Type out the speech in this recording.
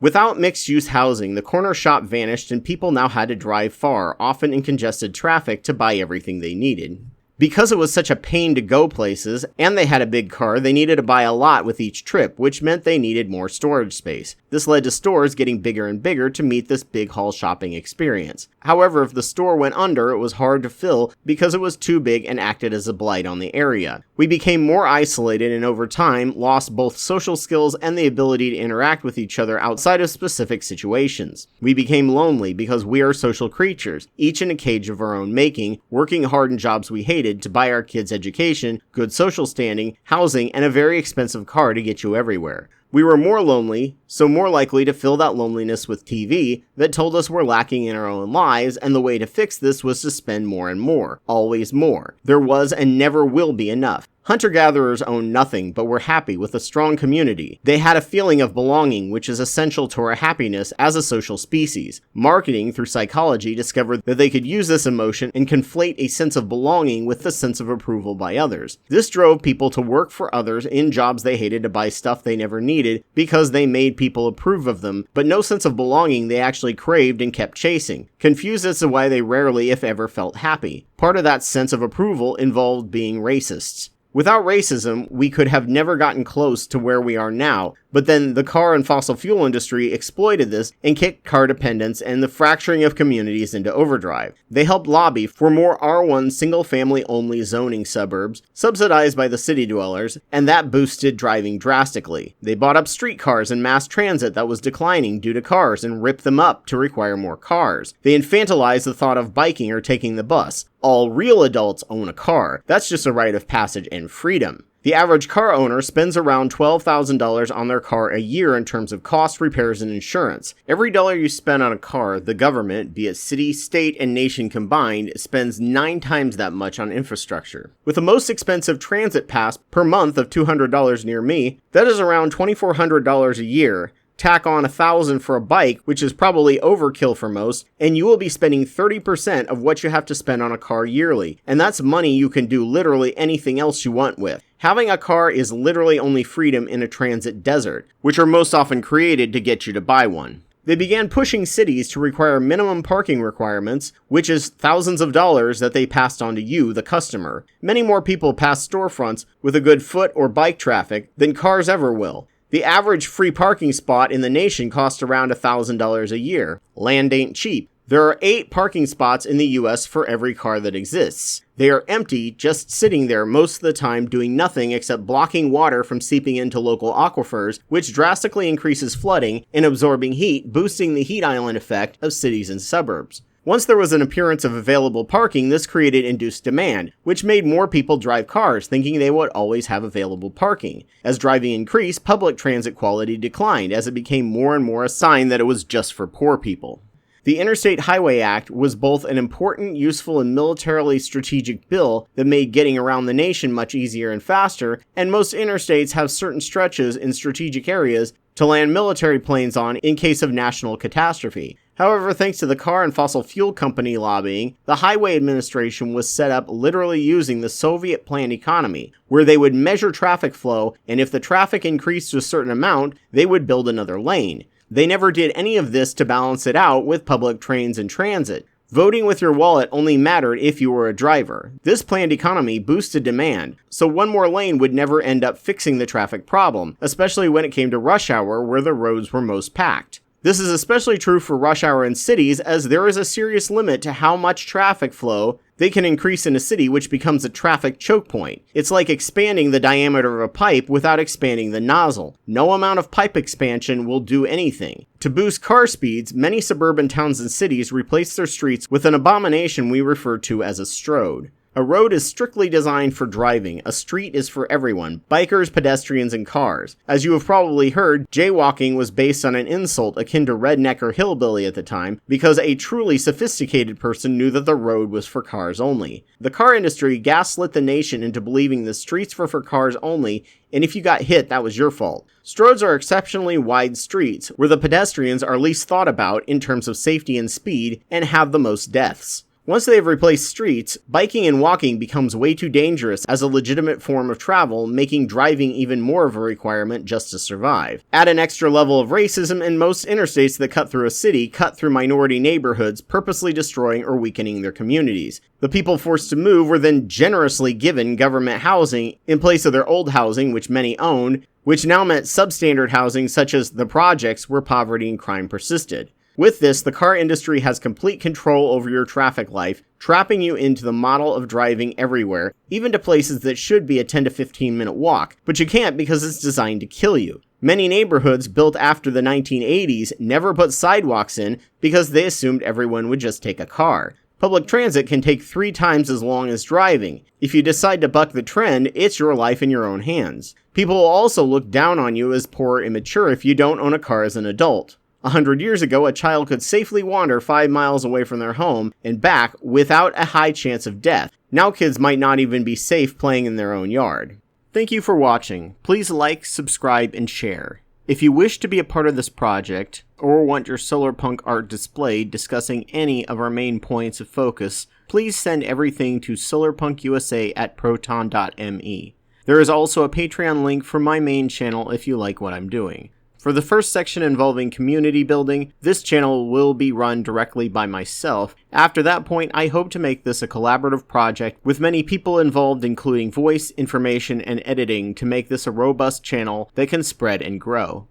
Without mixed-use housing, the corner shop vanished and people now had to drive far, often in congested traffic, to buy everything they needed. Because it was such a pain to go places, and they had a big car, they needed to buy a lot with each trip, which meant they needed more storage space. This led to stores getting bigger and bigger to meet this big haul shopping experience. However, if the store went under, it was hard to fill because it was too big and acted as a blight on the area. We became more isolated and over time lost both social skills and the ability to interact with each other outside of specific situations. We became lonely because we are social creatures, each in a cage of our own making, working hard in jobs we hated to buy our kids education, good social standing, housing, and a very expensive car to get you everywhere. We were more lonely, so more likely to fill that loneliness with TV that told us we're lacking in our own lives, and the way to fix this was to spend more and more, always more. There was and never will be enough. Hunter-gatherers owned nothing, but were happy with a strong community. They had a feeling of belonging, which is essential to our happiness as a social species. Marketing, through psychology, discovered that they could use this emotion and conflate a sense of belonging with the sense of approval by others. This drove people to work for others in jobs they hated to buy stuff they never needed because they made people approve of them, but no sense of belonging they actually craved and kept chasing. Confused as to why they rarely, if ever, felt happy. Part of that sense of approval involved being racists. Without racism, we could have never gotten close to where we are now, but then the car and fossil fuel industry exploited this and kicked car dependence and the fracturing of communities into overdrive. They helped lobby for more R1 single-family only zoning suburbs, subsidized by the city dwellers, and that boosted driving drastically. They bought up streetcars and mass transit that was declining due to cars and ripped them up to require more cars. They infantilized the thought of biking or taking the bus. All real adults own a car. That's just a rite of passage and freedom. The average car owner spends around $12,000 on their car a year in terms of cost, repairs, and insurance. Every dollar you spend on a car, the government, be it city, state, and nation combined, spends 9 times that much on infrastructure. With the most expensive transit pass per month of $200 near me, that is around $2,400 a year. Tack on $1,000 for a bike, which is probably overkill for most, and you will be spending 30% of what you have to spend on a car yearly. And that's money you can do literally anything else you want with. Having a car is literally only freedom in a transit desert, which are most often created to get you to buy one. They began pushing cities to require minimum parking requirements, which is thousands of dollars that they passed on to you, the customer. Many more people pass storefronts with a good foot or bike traffic than cars ever will. The average free parking spot in the nation costs around $1,000 a year. Land ain't cheap. There are 8 parking spots in the US for every car that exists. They are empty, just sitting there most of the time doing nothing except blocking water from seeping into local aquifers, which drastically increases flooding and absorbing heat, boosting the heat island effect of cities and suburbs. Once there was an appearance of available parking, this created induced demand, which made more people drive cars, thinking they would always have available parking. As driving increased, public transit quality declined, as it became more and more a sign that it was just for poor people. The Interstate Highway Act was both an important, useful, and militarily strategic bill that made getting around the nation much easier and faster, and most interstates have certain stretches in strategic areas to land military planes on in case of national catastrophe. However, thanks to the car and fossil fuel company lobbying, the Highway Administration was set up literally using the Soviet planned economy, where they would measure traffic flow, and if the traffic increased to a certain amount, they would build another lane. They never did any of this to balance it out with public trains and transit. Voting with your wallet only mattered if you were a driver. This planned economy boosted demand, so one more lane would never end up fixing the traffic problem, especially when it came to rush hour where the roads were most packed. This is especially true for rush hour in cities, as there is a serious limit to how much traffic flow they can increase in a city, which becomes a traffic choke point. It's like expanding the diameter of a pipe without expanding the nozzle. No amount of pipe expansion will do anything. To boost car speeds, many suburban towns and cities replace their streets with an abomination we refer to as a strode. A road is strictly designed for driving. A street is for everyone, bikers, pedestrians, and cars. As you have probably heard, jaywalking was based on an insult akin to redneck or hillbilly at the time, because a truly sophisticated person knew that the road was for cars only. The car industry gaslit the nation into believing the streets were for cars only, and if you got hit, that was your fault. Stroads are exceptionally wide streets, where the pedestrians are least thought about in terms of safety and speed, and have the most deaths. Once they have replaced streets, biking and walking becomes way too dangerous as a legitimate form of travel, making driving even more of a requirement just to survive. Add an extra level of racism, and most interstates that cut through a city cut through minority neighborhoods, purposely destroying or weakening their communities. The people forced to move were then generously given government housing in place of their old housing, which many owned, which now meant substandard housing such as the projects where poverty and crime persisted. With this, the car industry has complete control over your traffic life, trapping you into the model of driving everywhere, even to places that should be a 10 to 15 minute walk, but you can't because it's designed to kill you. Many neighborhoods built after the 1980s never put sidewalks in because they assumed everyone would just take a car. Public transit can take 3 times as long as driving. If you decide to buck the trend, it's your life in your own hands. People will also look down on you as poor or immature if you don't own a car as an adult. 100 years ago, a child could safely wander 5 miles away from their home and back without a high chance of death. Now kids might not even be safe playing in their own yard. Thank you for watching. Please like, subscribe, and share. If you wish to be a part of this project, or want your Solarpunk art displayed discussing any of our main points of focus, please send everything to solarpunkusa@proton.me. There is also a Patreon link for my main channel if you like what I'm doing. For the first section involving community building, this channel will be run directly by myself. After that point, I hope to make this a collaborative project with many people involved, including voice, information, and editing, to make this a robust channel that can spread and grow.